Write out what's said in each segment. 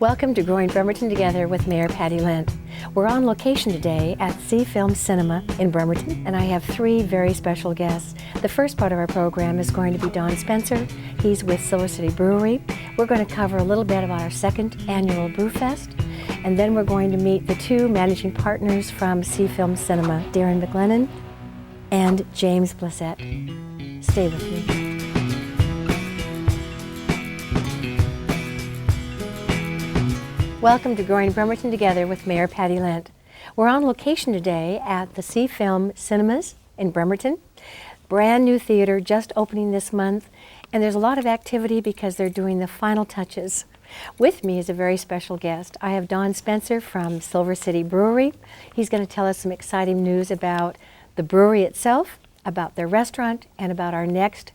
Welcome to Growing Bremerton Together with Mayor Patty Lent. We're on location today at Sea Film Cinema in Bremerton, and I have three very special guests. The first part of our program is going to be Don Spencer. He's with Silver City Brewery. We're going to cover a little bit about our second annual Brewfest, and then we're going to meet the two managing partners from Sea Film Cinema, Darren McLennan and James Blissett. Stay with me. Welcome to Growing Bremerton Together with Mayor Patty Lent. We're on location today at the Sea Film Cinemas in Bremerton. Brand new theater just opening this month, and there's a lot of activity because they're doing the final touches. With me is a very special guest. I have Don Spencer from Silver City Brewery. He's going to tell us some exciting news about the brewery itself, about their restaurant, and about our next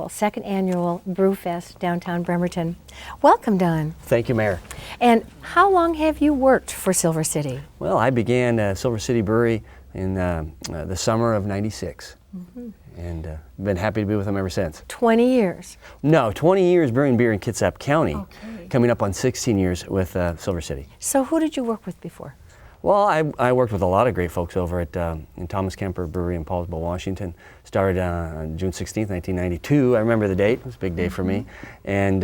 second annual Brewfest downtown Bremerton. Welcome, Don. Thank you, Mayor. And how long have you worked for Silver City? Well, I began Silver City Brewery in the summer of '96, and been happy to be with them ever since. 20 years? No, 20 years brewing beer in Kitsap County, Okay. coming up on 16 years with Silver City. So who did you work with before? Well, I worked with a lot of great folks over at in Thomas Kemper Brewery in Paulsville, Washington. Started on June 16th, 1992. I remember the date. It was a big day for me. And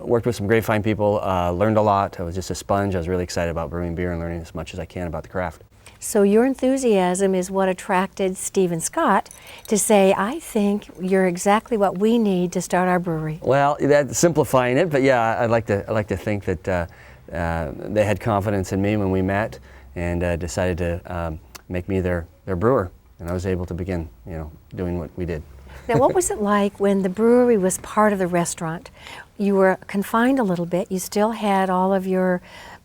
worked with some great fine people, learned a lot. I was just a sponge. I was really excited about brewing beer and learning as much as I can about the craft. So your enthusiasm is what attracted Stephen Scott to say, I think you're exactly what we need to start our brewery. Well, that's simplifying it, but yeah, I'd like to think that they had confidence in me when we met, and decided to make me their brewer, and I was able to begin, doing what we did. Now, what was it like when the brewery was part of the restaurant? You were confined a little bit. You still had all of your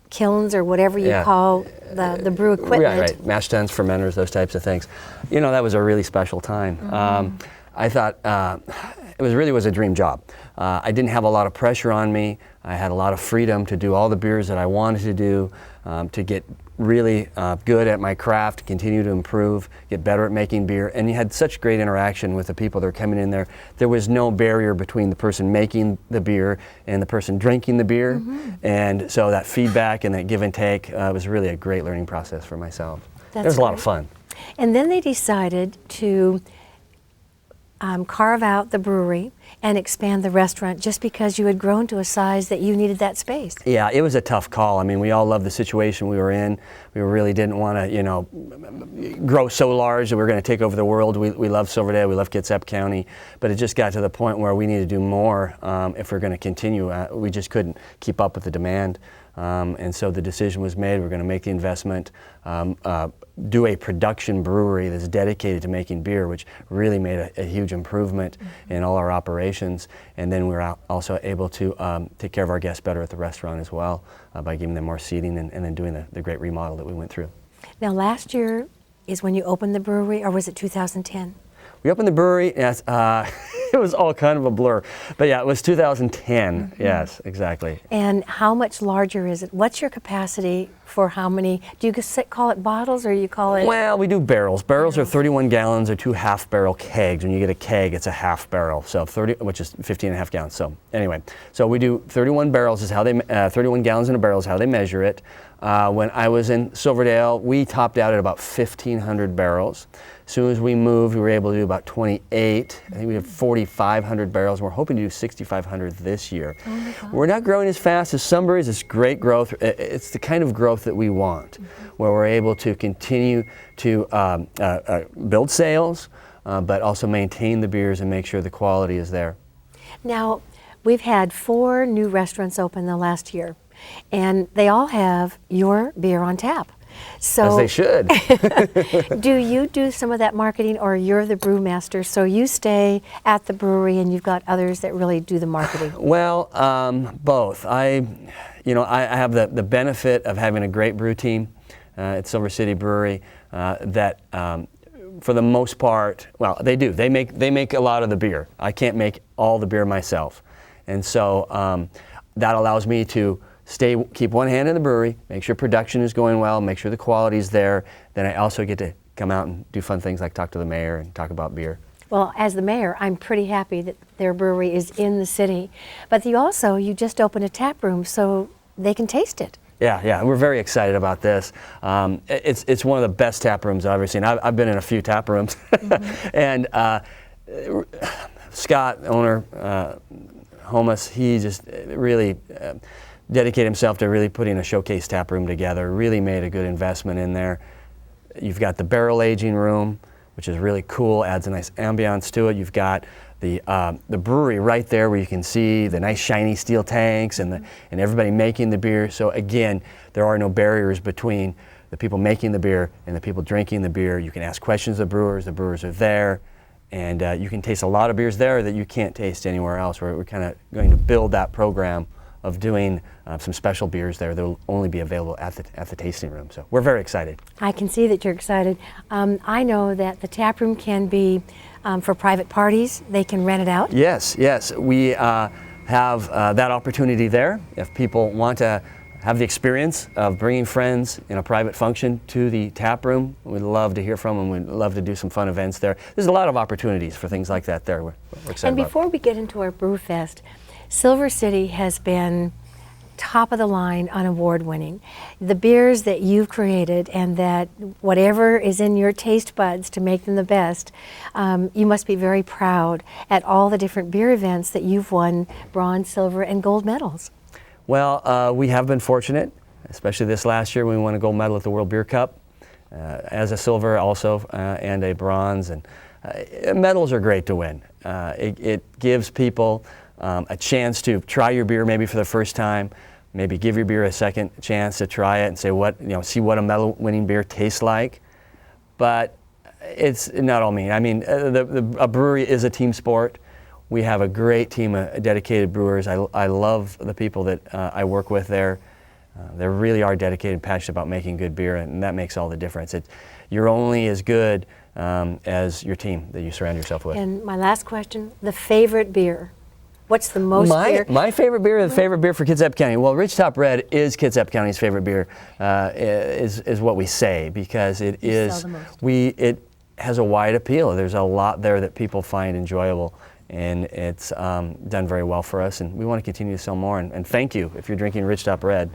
kilns or whatever you call the brew equipment. Right. Mash tuns, fermenters, those types of things. That was a really special time. I thought it was a dream job. I didn't have a lot of pressure on me. I had a lot of freedom to do all the beers that I wanted to do, to get really good at my craft, continue to improve, get better at making beer, and you had such great interaction with the people that were coming in there. There was no barrier between the person making the beer and the person drinking the beer, and so that feedback and that give and take was really a great learning process for myself. It was a lot of fun. And then they decided to carve out the brewery and expand the restaurant just because you had grown to a size that you needed that space. Yeah, it was a tough call. I mean, we all loved the situation we were in. We really didn't want to, grow so large that we were going to take over the world. We love Silverdale, we love Kitsap County, but it just got to the point where we needed to do more if we're going to continue. We just couldn't keep up with the demand. And so the decision was made, we're going to make the investment, do a production brewery that's dedicated to making beer, which really made a huge improvement in all our operations. And then we were also able to take care of our guests better at the restaurant as well by giving them more seating and then doing the great remodel that we went through. Now, last year is when you opened the brewery, or was it 2010? We opened the brewery, yes, it was all kind of a blur. But yeah, it was 2010, yes, exactly. And how much larger is it? What's your capacity for how many, do you call it bottles or you call it? Well, we do barrels. Barrels are 31 gallons or 2 half-barrel kegs. When you get a keg, it's a half barrel, so 30, which is 15 and a half gallons. So anyway, so we do 31 barrels is how they, 31 gallons in a barrel is how they measure it. When I was in Silverdale, we topped out at about 1,500 barrels. As soon as we moved, we were able to do about 28. I think we have 4,500 barrels. We're hoping to do 6,500 this year. Oh my God. We're not growing as fast as some breweries. It's great growth. It's the kind of growth that we want, where we're able to continue to build sales, but also maintain the beers and make sure the quality is there. Now, we've had 4 new restaurants open the last year, and they all have your beer on tap. So, as they should. Do you do some of that marketing, or you're the brewmaster, so you stay at the brewery and you've got others that really do the marketing? Well, both. I have the benefit of having a great brew team at Silver City Brewery that for the most part, well, they do. They make a lot of the beer. I can't make all the beer myself. And so that allows me to keep one hand in the brewery, make sure production is going well, make sure the quality is there. Then I also get to come out and do fun things like talk to the mayor and talk about beer. Well, as the mayor, I'm pretty happy that their brewery is in the city. But you just opened a tap room, so they can taste it. Yeah, we're very excited about this. It's one of the best tap rooms I've ever seen. I've been in a few tap rooms, and Scott, owner, Homus, he just really dedicated himself to really putting a showcase tap room together. Really made a good investment in there. You've got the barrel aging room, which is really cool, adds a nice ambiance to it. You've got the brewery right there where you can see the nice shiny steel tanks and everybody making the beer. So again, there are no barriers between the people making the beer and the people drinking the beer. You can ask questions of the brewers are there, and you can taste a lot of beers there that you can't taste anywhere else. We're kind of going to build that program of doing some special beers there that will only be available at the tasting room. So we're very excited. I can see that you're excited. I know that the tap room can be for private parties. They can rent it out. Yes, we have that opportunity there. If people want to have the experience of bringing friends in a private function to the tap room, we'd love to hear from them. We'd love to do some fun events there. There's a lot of opportunities for things like that there. We're excited And before we get into our Brew Fest, Silver City has been top of the line on award winning. The beers that you've created, and that whatever is in your taste buds to make them the best, you must be very proud at all the different beer events that you've won bronze, silver, and gold medals. Well, we have been fortunate, especially this last year when we won a gold medal at the World Beer Cup, as a silver also, and a bronze. And medals are great to win. It gives people a chance to try your beer maybe for the first time, maybe give your beer a second chance to try it and say see what a medal-winning beer tastes like. But it's not all me. I mean, a brewery is a team sport. We have a great team of dedicated brewers. I love the people that I work with there. They really are dedicated and passionate about making good beer, and that makes all the difference. You're only as good as your team that you surround yourself with. And my last question, the favorite beer. What's the most beer? My favorite beer, the favorite beer for Kitsap County. Well, Ridgetop Red is Kitsap County's favorite beer, is what we say, because it has a wide appeal. There's a lot there that people find enjoyable, and it's done very well for us, and we want to continue to sell more. And thank you if you're drinking Ridgetop Red.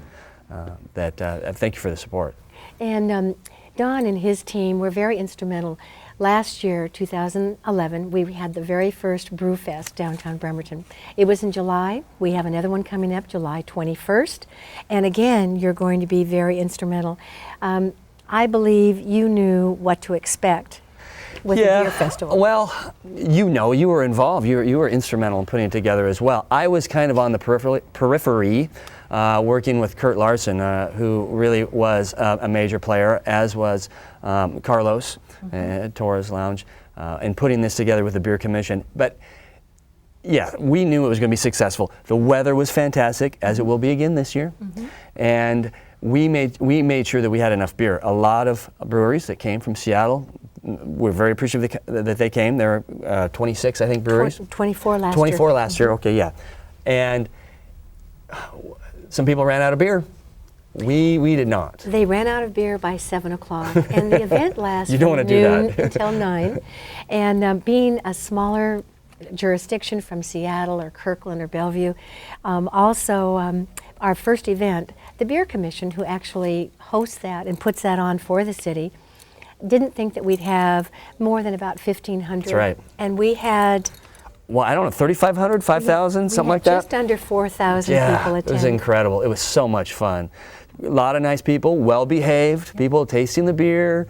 Thank you for the support. And Don and his team were very instrumental. Last year, 2011, we had the very first Brew Fest downtown Bremerton. It was in July. We have another one coming up July 21st. And again, you're going to be very instrumental. I believe you knew what to expect with the beer festival. Well, you were involved. You were instrumental in putting it together as well. I was kind of on the periphery, working with Kurt Larson, who really was a major player, as was Carlos at Torres Lounge, and putting this together with the Beer Commission. But yeah, we knew it was going to be successful. The weather was fantastic, as it will be again this year, and we made sure that we had enough beer. A lot of breweries that came from Seattle, we're very appreciative that they came. There are 26, I think, breweries. 24 last year. 24 last year, okay, yeah. And some people ran out of beer. We did not. They ran out of beer by 7 o'clock, and the event lasted from noon until 9. And being a smaller jurisdiction from Seattle or Kirkland or Bellevue, also our first event, the Beer Commission, who actually hosts that and puts that on for the city, didn't think that we'd have more than about 1,500. That's right. And we had... Well, I don't know, 3,500, 5,000, something like that? Just under 4,000 people attend. It was incredible. It was so much fun. A lot of nice people, well-behaved, people tasting the beer,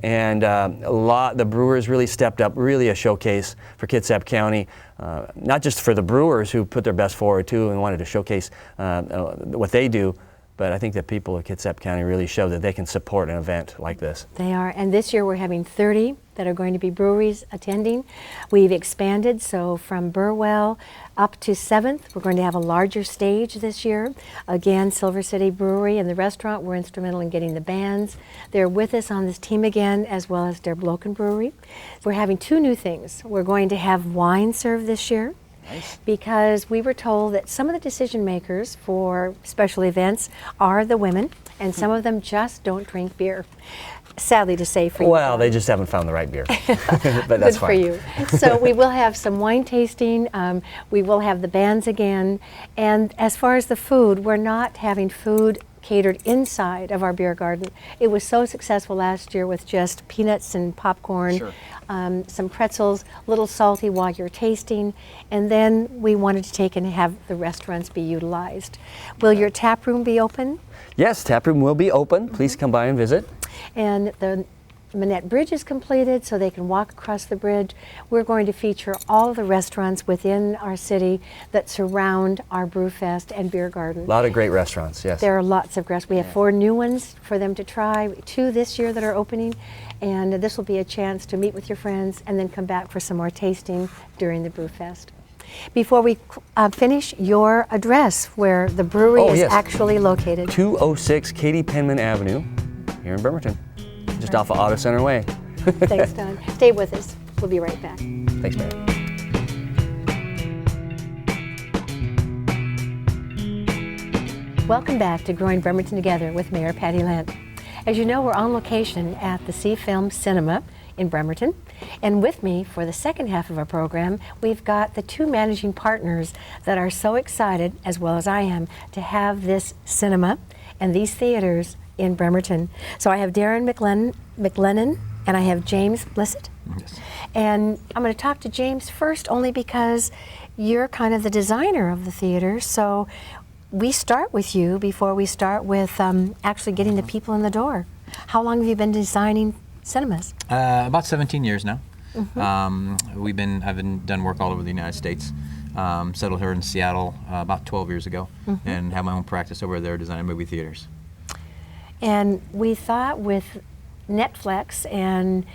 and the brewers really stepped up, really a showcase for Kitsap County, not just for the brewers who put their best forward too and wanted to showcase what they do, but I think that people of Kitsap County really show that they can support an event like this. They are, and this year we're having 30 that are going to be breweries attending. We've expanded, so from Burwell up to 7th, we're going to have a larger stage this year. Again, Silver City Brewery and the restaurant were instrumental in getting the bands. They're with us on this team again, as well as Der Bloken Brewery. We're having 2 new things. We're going to have wine served this year, Nice. because we were told that some of the decision makers for special events are the women, and some of them just don't drink beer. Sadly to say for you. Well, they just haven't found the right beer. But that's Good for fine. you. So we will have some wine tasting. We will have the bands again. And as far as the food, we're not having food catered inside of our beer garden. It was so successful last year with just peanuts and popcorn, Sure. some pretzels, a little salty while you're tasting, and then we wanted to take and have the restaurants be utilized. Will your tap room be open? Yes, tap room will be open. Please come by and visit. And the Manette Bridge is completed, so they can walk across the bridge. We're going to feature all the restaurants within our city that surround our Brewfest and beer garden. A lot of great restaurants, yes. There are lots of restaurants. We have 4 new ones for them to try, 2 this year that are opening, and this will be a chance to meet with your friends and then come back for some more tasting during the Brewfest. Before we finish, your address where the brewery Oh, is yes. actually located. 206 Katie Penman Avenue here in Bremerton, just off of Auto Center Way. Thanks, Don. Stay with us. We'll be right back. Thanks, Mary. Welcome back to Growing Bremerton Together with Mayor Patty Lent. As you know, we're on location at the Sea Film Cinema in Bremerton. And with me for the second half of our program, we've got the 2 managing partners that are so excited, as well as I am, to have this cinema and these theaters in Bremerton. So I have Darren McLennan and I have James Blissett. Yes. And I'm going to talk to James first only because you're kind of the designer of the theater. So we start with you before we start with actually getting the people in the door. How long have you been designing cinemas? About 17 years now. I've done work all over the United States. Settled here in Seattle about 12 years ago, and have my own practice over there designing movie theaters. And we thought with Netflix and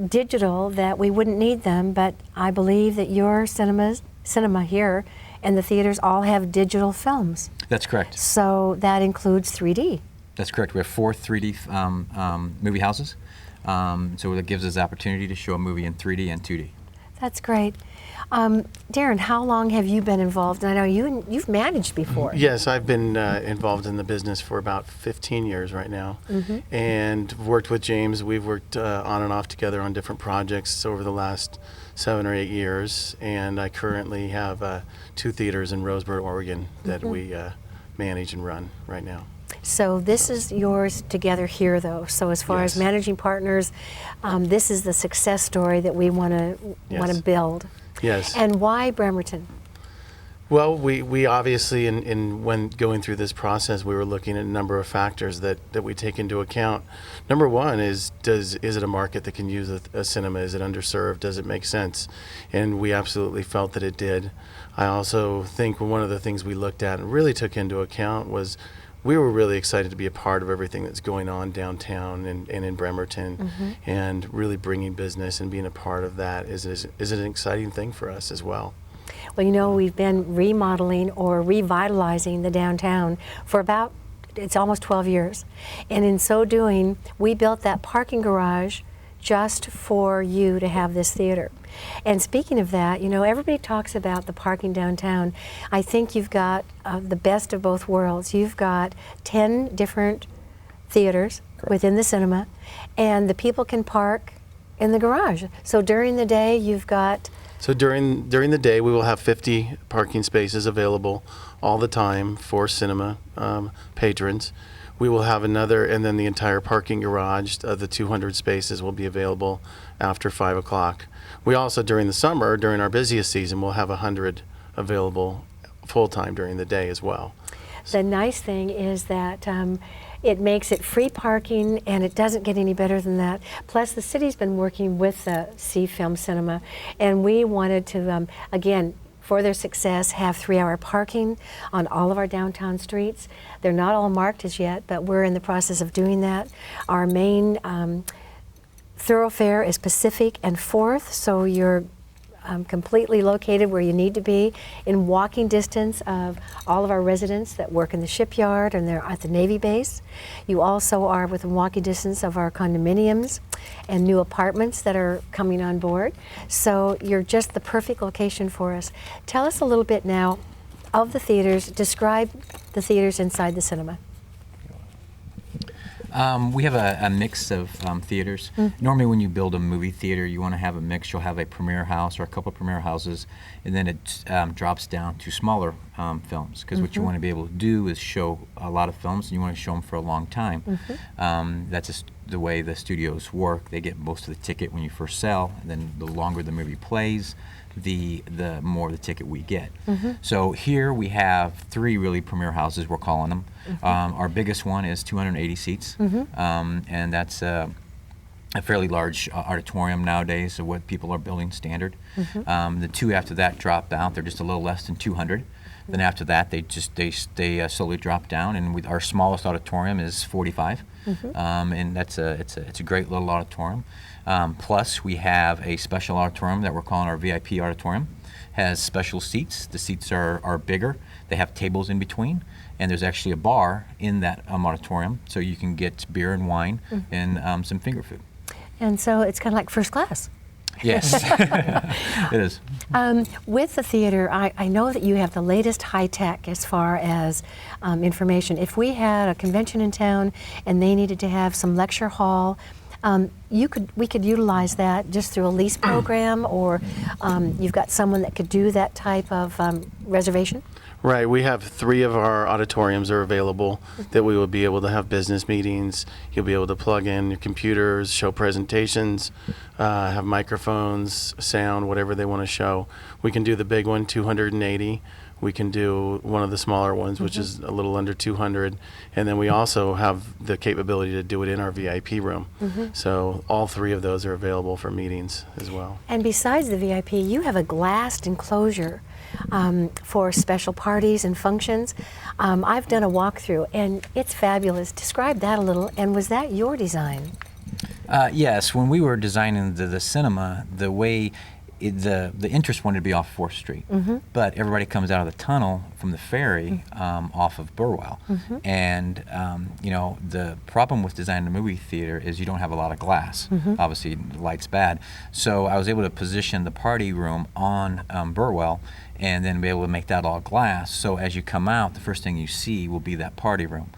digital that we wouldn't need them, but I believe that your cinema here and the theaters all have digital films. That's correct. So that includes 3D. That's correct. We have 4 3D movie houses, so that gives us the opportunity to show a movie in 3D and 2D. That's great. Darren, how long have you been involved? I know you've managed before. Yes, I've been involved in the business for about 15 years right now, and worked with James. We've worked on and off together on different projects over the last 7 or 8 years, and I currently have 2 theaters in Roseburg, Oregon that we manage and run right now. So this is yours together here, though. So as far as Yes. managing partners, this is the success story that we want to build. Yes. And why Bremerton? Well, we obviously, when going through this process, we were looking at a number of factors that we take into account. Number one is it a market that can use a cinema? Is it underserved? Does it make sense? And we absolutely felt that it did. I also think one of the things we looked at and really took into account was we were really excited to be a part of everything that's going on downtown and in Bremerton, and really bringing business and being a part of that is an exciting thing for us as well. Well, you know, we've been remodeling or revitalizing the downtown for it's almost 12 years. And in so doing, we built that parking garage just for you to have this theater. And speaking of that, you know, everybody talks about the parking downtown. I think you've got the best of both worlds. You've got 10 different theaters within the cinema, and the people can park in the garage. So during the day, you've got... So during the day, we will have 50 parking spaces available all the time for cinema patrons. We will have another, and then the entire parking garage, the 200 spaces will be available after 5 o'clock. We also, during the summer, during our busiest season, we'll have 100 available full-time during the day as well. The nice thing is that it makes it free parking, and it doesn't get any better than that. Plus, the city's been working with the Sea Film Cinema, and we wanted to, again, for their success, have 3-hour parking on all of our downtown streets. They're not all marked as yet, but we're in the process of doing that. Our main thoroughfare is Pacific and 4th, so your completely located where you need to be, in walking distance of all of our residents that work in the shipyard and they're at the Navy base. You also are within walking distance of our condominiums and new apartments that are coming on board. So you're just the perfect location for us. Tell us a little bit now of the theaters. Describe the theaters inside the cinema. We have a mix of theaters. Normally when you build a movie theater, you want to have a mix. You'll have a premiere house or a couple of premiere houses, and then it drops down to smaller films, because what you want to be able to do is show a lot of films, and you want to show them for a long time. That's just the way the studios work. They get most of the ticket when you first sell, and then the longer the movie plays, the more the ticket we get. So here we have 3 really premiere houses, we're calling them. Our biggest one is 280 seats, and that's a fairly large auditorium nowadays of what people are building standard. The 2 after that drop out. They're just a little less than 200. Then after that, they slowly drop down, and our smallest auditorium is 45, and it's a great little auditorium. Plus, we have a special auditorium that we're calling our VIP auditorium. Has special seats. The seats are bigger. They have tables in between, and there's actually a bar in that auditorium, so you can get beer and wine and some finger food. And so it's kind of like first class. Yes, it is. With the theater, I know that you have the latest high tech as far as information. If we had a convention in town and they needed to have some lecture hall, we could utilize that just through a lease program, or you've got someone that could do that type of reservation? Right. We have 3 of our auditoriums are available that we will be able to have business meetings. You'll be able to plug in your computers, show presentations, have microphones, sound, whatever they want to show. We can do the big one, 280. We can do one of the smaller ones, which is a little under 200. And then we also have the capability to do it in our VIP room. So all 3 of those are available for meetings as well. And besides the VIP, you have a glassed enclosure for special parties and functions. I've done a walkthrough, and it's fabulous. Describe that a little, and was that your design? Yes, when we were designing the cinema, the way the interest wanted to be off 4th Street, but everybody comes out of the tunnel from the ferry off of Burwell, and the problem with designing a movie theater is you don't have a lot of glass. Obviously, the light's bad, so I was able to position the party room on Burwell, and then be able to make that all glass. So as you come out, the first thing you see will be that party room,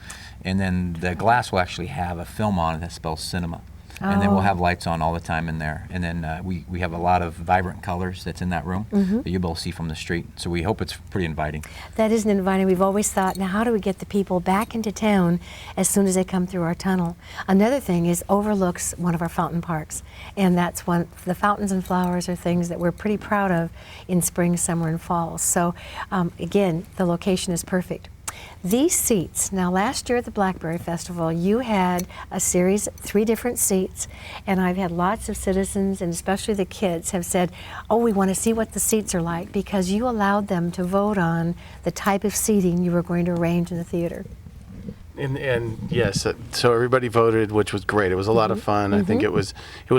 and then the glass will actually have a film on it that spells cinema. And then we'll have lights on all the time in there. And then we have a lot of vibrant colors that's in that room that you'll be able to see from the street. So we hope it's pretty inviting. That is inviting. We've always thought, now how do we get the people back into town as soon as they come through our tunnel? Another thing is overlooks one of our fountain parks. And that's one, the fountains and flowers are things that we're pretty proud of in spring, summer, and fall. So again, the location is perfect. These seats, now last year at the Blackberry Festival, you had a series, 3 different seats, and I've had lots of citizens, and especially the kids, have said, oh, we want to see what the seats are like, because you allowed them to vote on the type of seating you were going to arrange in the theater. And yes, so everybody voted, which was great. It was a lot of fun. I think it was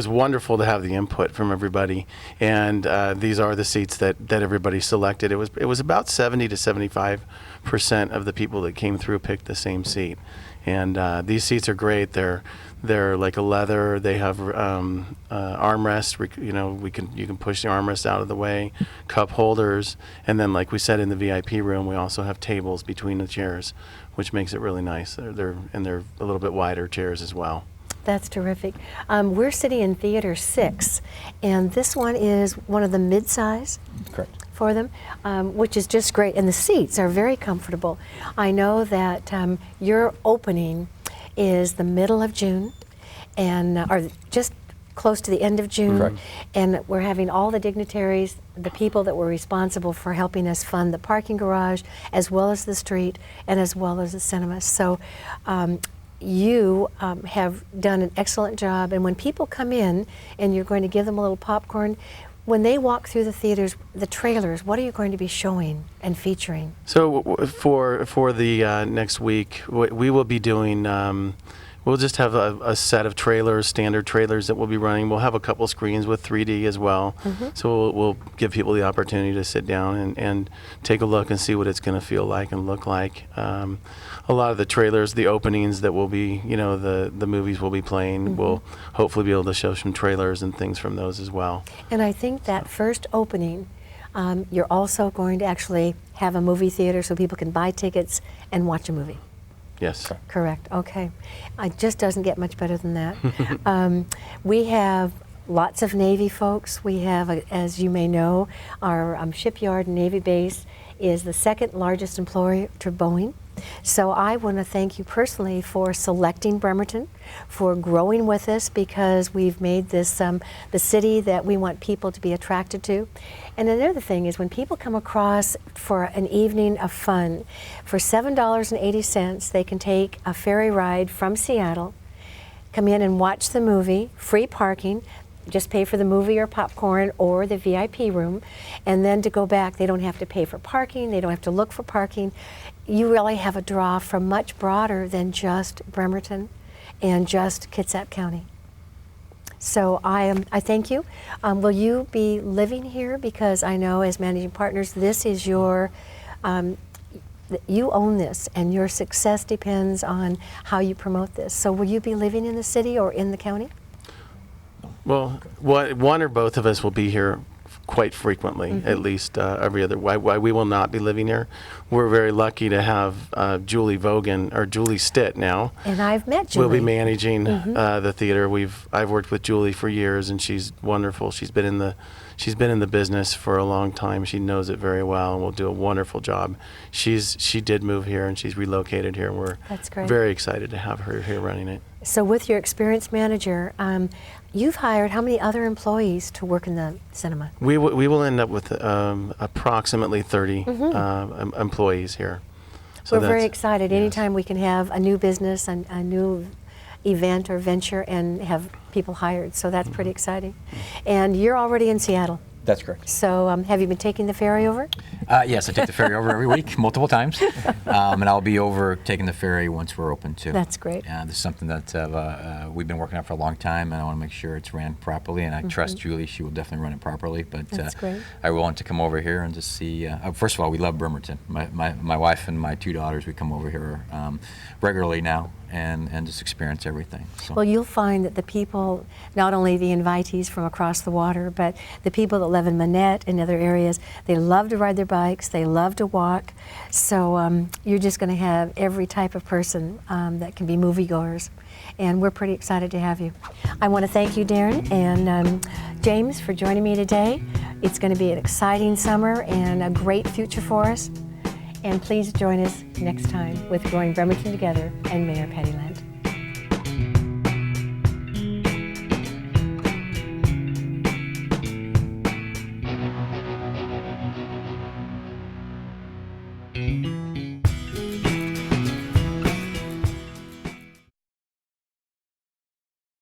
wonderful to have the input from everybody. And these are the seats that everybody selected. It was about 70 to 75% of the people that came through picked the same seat. And these seats are great. They're like a leather. They have armrests. You can push the armrest out of the way. Cup holders, and then like we said in the VIP room, we also have tables between the chairs, which makes it really nice. They're a little bit wider chairs as well. That's terrific. We're sitting in Theater 6, and this one is one of the mid-size. Correct. For them, which is just great, and the seats are very comfortable. I know that your opening is the middle of June, and or just close to the end of June. Correct. And we're having all the dignitaries, the people that were responsible for helping us fund the parking garage, as well as the street, and as well as the cinema. So you have done an excellent job, and when people come in and you're going to give them a little popcorn, when they walk through the theaters, the trailers, what are you going to be showing and featuring? So for the next week, we will be doing We'll just have a set of trailers, standard trailers that we'll be running. We'll have a couple screens with 3D as well. So we'll give people the opportunity to sit down and take a look and see what it's going to feel like and look like. A lot of the trailers, the openings that will be, the movies we'll be playing, we'll hopefully be able to show some trailers and things from those as well. And I think that first opening, you're also going to actually have a movie theater so people can buy tickets and watch a movie. Yes. Correct. Okay. It just doesn't get much better than that. We have lots of Navy folks. We have, as you may know, our shipyard and Navy base is the second largest employer to Boeing. So I want to thank you personally for selecting Bremerton, for growing with us, because we've made this the city that we want people to be attracted to. And another thing is when people come across for an evening of fun, for $7.80 they can take a ferry ride from Seattle, come in and watch the movie, free parking, just pay for the movie or popcorn or the VIP room, and then to go back they don't have to pay for parking, they don't have to look for parking. You really have a draw from much broader than just Bremerton and just Kitsap County. So I thank you. Will you be living here? Because I know as managing partners, this is your, you own this and your success depends on how you promote this. So will you be living in the city or in the county? Well, one or both of us will be here quite frequently, at least every other. Why we will not be living here. We're very lucky to have Julie Vogan, or Julie Stitt now. And I've met Julie. We'll be managing the theater. I've worked with Julie for years, and she's wonderful. She's been in the business for a long time. She knows it very well, and will do a wonderful job. She did move here, and she's relocated here, and we're very excited to have her here running it. So with your experienced manager, you've hired how many other employees to work in the cinema? We will end up with approximately 30 employees here. So we're very excited. Yes. Anytime we can have a new business, a new event or venture, and have people hired. So that's pretty exciting. And you're already in Seattle. That's correct. So have you been taking the ferry over? Yes, I take the ferry over every week, multiple times. And I'll be over taking the ferry once we're open, too. That's great. This is something that we've been working on for a long time, and I want to make sure it's ran properly. And I trust Julie. She will definitely run it properly. But that's great. I want to come over here and just see. First of all, we love Bremerton. My wife and my 2 daughters, we come over here regularly now. And just experience everything. So. Well, you'll find that the people, not only the invitees from across the water, but the people that live in Manette and other areas, they love to ride their bikes, they love to walk. So you're just going to have every type of person that can be moviegoers. And we're pretty excited to have you. I want to thank you, Darren and James, for joining me today. It's going to be an exciting summer and a great future for us. And please join us next time with Growing Bremerton Together and Mayor Patty Lent.